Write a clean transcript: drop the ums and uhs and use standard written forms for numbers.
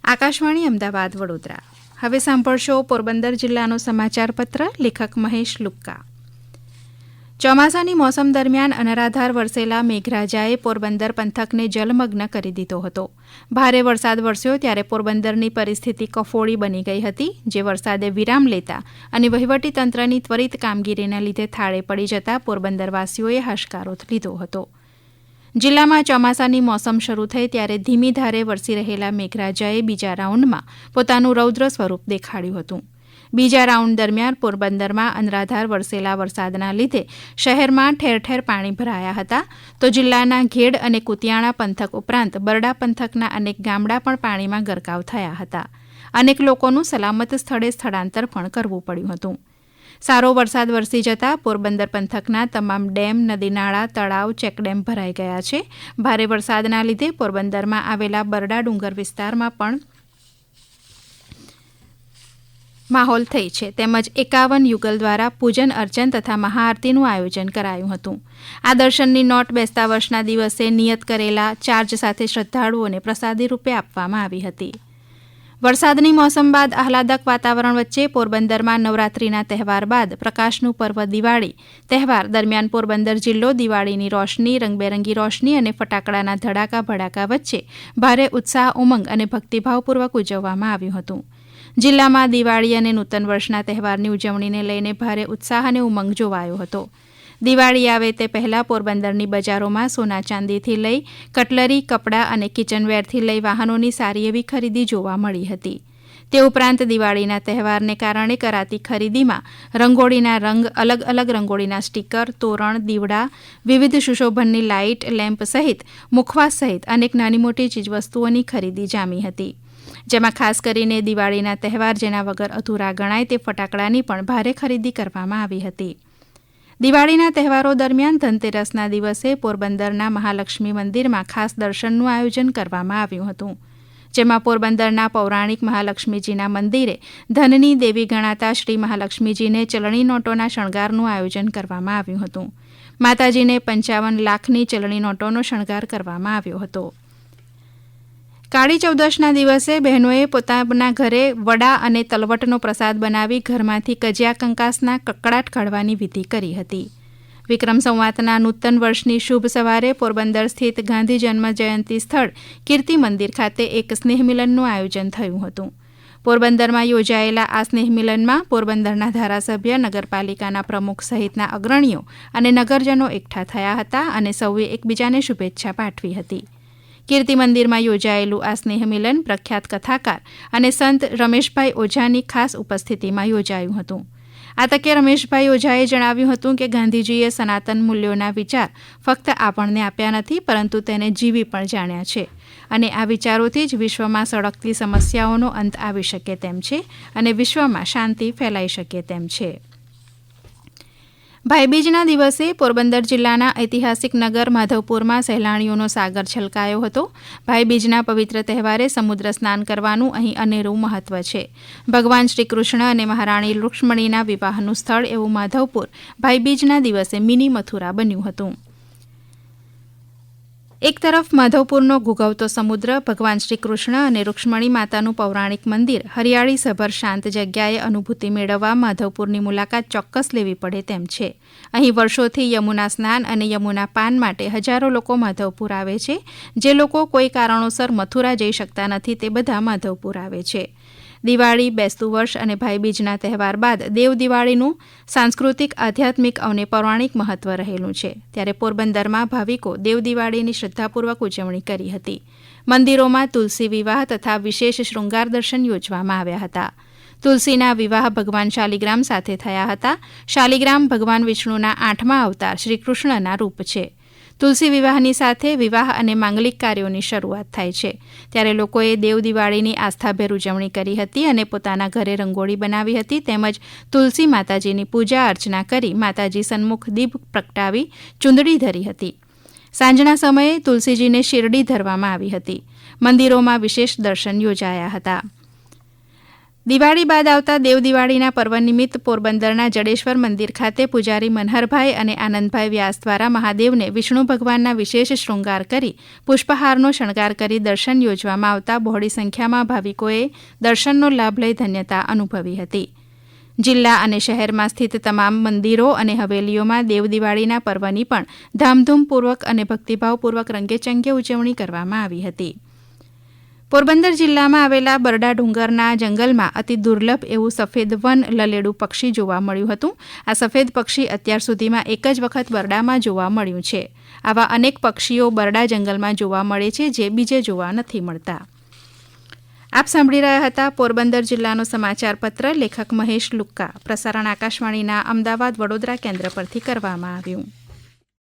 આકાશવાણી અમદાવાદ વડોદરા. હવે સાંભળશો પોરબંદર જિલ્લાનો સમાચાર પત્ર. લેખક મહેશ લુક્કા. ચોમાસાની મોસમ દરમિયાન અનરાધાર વરસેલા મેઘરાજાએ પોરબંદર પંથકને જલમગ્ન કરી દીધો હતો. ભારે વરસાદ વરસ્યો ત્યારે પોરબંદરની પરિસ્થિતિ કફોડી બની ગઈ હતી, જે વરસાદે વિરામ લેતા અને વહીવટીતંત્રની ત્વરિત કામગીરીના લીધે થાળે પડી જતા પોરબંદરવાસીઓએ હાશકારો લીધો હતો. જિલ્લામાં ચોમાસાની મોસમ શરૂ થઈ ત્યારે ધીમી ધારે વરસી રહેલા મેઘરાજાએ બીજા રાઉન્ડમાં પોતાનું રૌદ્ર સ્વરૂપ દેખાડ્યું હતું. બીજા રાઉન્ડ દરમિયાન પોરબંદરમાં અનરાધાર વરસેલા વરસાદના લીધે શહેરમાં ઠેર ઠેર પાણી ભરાયા હતા, તો જિલ્લાના ઘેડ અને કુતિયાણા પંથક ઉપરાંત બરડા પંથકના અનેક ગામડા પણ પાણીમાં ગરકાવ થયા હતા. અનેક લોકોનું સલામત સ્થળે સ્થળાંતર પણ કરવું પડ્યું હતું. સારો વરસાદ વરસી જતા પોરબંદર પંથકના તમામ ડેમ, નદીનાળા, તળાવ, ચેકડેમ ભરાઈ ગયા છે. ભારે વરસાદના લીધે પોરબંદરમાં આવેલા બરડા ડુંગર વિસ્તારમાં પણ માહોલ થઈ છે. તેમજ 51 યુગલ દ્વારા પૂજન અર્ચન તથા મહાઆરતીનું આયોજન કરાયું હતું. આ દર્શનની નોટ બેસતા વર્ષના દિવસે નિયત કરેલા ચાર્જ સાથે શ્રદ્ધાળુઓને પ્રસાદી રૂપે આપવામાં આવી હતી. વરસાદની મોસમ બાદ આહલાદક વાતાવરણ વચ્ચે પોરબંદરમાં નવરાત્રિના તહેવાર બાદ પ્રકાશનું પર્વ દિવાળી તહેવાર દરમિયાન પોરબંદર જિલ્લો દિવાળીની રોશની, રંગબેરંગી રોશની અને ફટાકડાના ધડાકા ભડાકા વચ્ચે ભારે ઉત્સાહ, ઉમંગ અને ભક્તિભાવપૂર્વક ઉજવવામાં આવ્યું હતું. જિલ્લામાં દિવાળી અને નૂતન વર્ષના તહેવારની ઉજવણીને લઈને ભારે ઉત્સાહ અને ઉમંગ જોવાયો હતો. દિવાળી આવે તે પહેલા પોરબંદરની બજારોમાં સોના ચાંદીથી લઈ કટલરી, કપડાં અને કિચનવેરથી લઈ વાહનોની સારી એવી ખરીદી જોવા મળી હતી. તે ઉપરાંત દિવાળીના તહેવારને કારણે કરાતી ખરીદીમાં રંગોળીના રંગ, અલગ અલગ રંગોળીના સ્ટીકર, તોરણ, દીવડા, વિવિધ સુશોભનની લાઇટ, લેમ્પ સહિત મુખવાસ સહિત અનેક નાની મોટી ચીજવસ્તુઓની ખરીદી જામી હતી. જેમાં ખાસ કરીને દિવાળીના તહેવાર જેના વગર અધૂરા ગણાય તે ફટાકડાની પણ ભારે ખરીદી કરવામાં આવી હતી. દિવાળીના તહેવારો દરમિયાન ધનતેરસના દિવસે પોરબંદરના મહાલક્ષ્મી મંદિરમાં ખાસ દર્શનનું આયોજન કરવામાં આવ્યું હતું. જેમાં પોરબંદરના પૌરાણિક મહાલક્ષ્મીજીના મંદિરે ધનની દેવી ગણાતા શ્રી મહાલક્ષ્મીજીને ચલણી નોટોના શણગારનું આયોજન કરવામાં આવ્યું હતું. માતાજીને 55 લાખની ચલણી નોટોનો શણગાર કરવામાં આવ્યો હતો. કાળી ચૌદશના દિવસે બહેનોએ પોતાના ઘરે વડા અને તલવટનો પ્રસાદ બનાવી ઘરમાંથી કજિયા કંકાસના કકડાટ કાઢવાની વિધિ કરી હતી. વિક્રમ સંવતના નૂતન વર્ષની શુભ સવારે પોરબંદર સ્થિત ગાંધી જન્મ જયંતિ સ્થળ કીર્તિ મંદિર ખાતે એક સ્નેહમિલનનું આયોજન થયું હતું. પોરબંદરમાં યોજાયેલા આ સ્નેહમિલનમાં પોરબંદરના ધારાસભ્ય, નગરપાલિકાના પ્રમુખ સહિતના અગ્રણીઓ અને નગરજનો એકઠા થયા હતા અને સૌએ એકબીજાને શુભેચ્છા પાઠવી હતી. કીર્તિ મંદિરમાં યોજાયેલું આ સ્નેહમિલન પ્રખ્યાત કથાકાર અને સંત રમેશભાઈ ઓઝાની ખાસ ઉપસ્થિતિમાં યોજાયું હતું. આ તકે રમેશભાઈ ઓઝાએ જણાવ્યું હતું કે ગાંધીજીએ સનાતન મૂલ્યોના વિચાર ફક્ત આપણને આપ્યા નથી, પરંતુ તેને જીવી પણ જાણ્યા છે અને આ વિચારોથી જ વિશ્વમાં સળગતી સમસ્યાઓનો અંત આવી શકે તેમ છે અને વિશ્વમાં શાંતિ ફેલાઈ શકે તેમ છે. ભાઈબીજના દિવસે પોરબંદર જિલ્લાના ઐતિહાસિક નગર માધવપુરમાં સહેલાણીઓનો સાગર છલકાયો હતો. ભાઈબીજના પવિત્ર તહેવારે સમુદ્ર સ્નાન કરવાનું અહીં અનેરું મહત્વ છે. ભગવાન શ્રી કૃષ્ણ અને મહારાણી રૂક્ષ્મણીના વિવાહનું સ્થળ એવું માધવપુર ભાઈબીજના દિવસે મિની મથુરા બન્યું હતું. એક તરફ માધવપુરનો ઘૂઘવતો સમુદ્ર, ભગવાન શ્રી કૃષ્ણ અને રૂક્ષ્મણી માતાનું પૌરાણિક મંદિર, હરિયાળી સભર શાંત જગ્યાએ અનુભૂતિ મેળવવા માધવપુરની મુલાકાત ચોક્કસ લેવી પડે તેમ છે. અહીં વર્ષોથી યમુના સ્નાન અને યમુના પાન માટે હજારો લોકો માધવપુર આવે છે. જે લોકો કોઈ કારણોસર મથુરા જઈ શકતા નથી તે બધા માધવપુર આવે છે. દિવાળી, બેસતું વર્ષ અને ભાઈબીજના તહેવાર બાદ દેવ દિવાળીનું સાંસ્કૃતિક, આધ્યાત્મિક અને પૌરાણિક મહત્વ રહેલું છે. ત્યારે પોરબંદરમાં ભાવિકો દેવ દિવાળીની શ્રદ્ધાપૂર્વક ઉજવણી કરી હતી. મંદિરોમાં તુલસી વિવાહ તથા વિશેષ શૃંગાર દર્શન યોજવામાં આવ્યા હતા. તુલસીના વિવાહ ભગવાન શાલિગ્રામ સાથે થયા હતા. શાલિગ્રામ ભગવાન વિષ્ણુના 8મા અવતાર શ્રી કૃષ્ણના રૂપ છે. તુલસી વિવાહની સાથે વિવાહ અને માંગલિક કાર્યોની શરૂઆત થાય છે. ત્યારે લોકોએ દેવ દિવાળીની આસ્થાભેર ઉજવણી કરી હતી અને પોતાના ઘરે રંગોળી બનાવી હતી. તેમજ તુલસી માતાજીની પૂજા અર્ચના કરી માતાજી સન્મુખ દીપ પ્રગટાવી ચૂંદડી ધરી હતી. સાંજના સમયે તુલસીજીને શિરડી ધરવામાં આવી હતી. મંદિરોમાં વિશેષ દર્શન યોજાયા હતા. દિવાળી બાદ આવતા દેવ દિવાળીના પર્વ નિમિત્ત પોરબંદરના જડેશ્વર મંદિર ખાતે પૂજારી મનહરભાઈ અને આનંદભાઈ વ્યાસ દ્વારા મહાદેવને વિષ્ણુ ભગવાનના વિશેષ શૃંગાર કરી પુષ્પહારનો શણગાર કરી દર્શન યોજવામાં આવતા બહોળી સંખ્યામાં ભાવિકોએ દર્શનનો લાભ લઈ ધન્યતા અનુભવી હતી. જિલ્લા અને શહેરમાં સ્થિત તમામ મંદિરો અને હવેલીઓમાં દેવ દિવાળીના પર્વની પણ ધામધૂમપૂર્વક અને ભક્તિભાવપૂર્વક રંગેચંગે ઉજવણી કરવામાં આવી હતી. પોરબંદર જિલ્લામાં આવેલા બરડા ડુંગરના જંગલમાં અતિ દુર્લભ એવું સફેદ વન લલેડું પક્ષી જોવા મળ્યું હતું. આ સફેદ પક્ષી અત્યાર સુધીમાં એક જ વખત બરડામાં જોવા મળ્યું છે. આવા અનેક પક્ષીઓ બરડા જંગલમાં જોવા મળે છે, જે બીજે જોવા નથી મળતા. આપ સાંભળી રહ્યા હતા પોરબંદર જિલ્લાનો સમાચાર પત્ર. લેખક મહેશ લુક્કા. પ્રસારણ આકાશવાણીના અમદાવાદ વડોદરા કેન્દ્ર પરથી કરવામાં આવ્યું.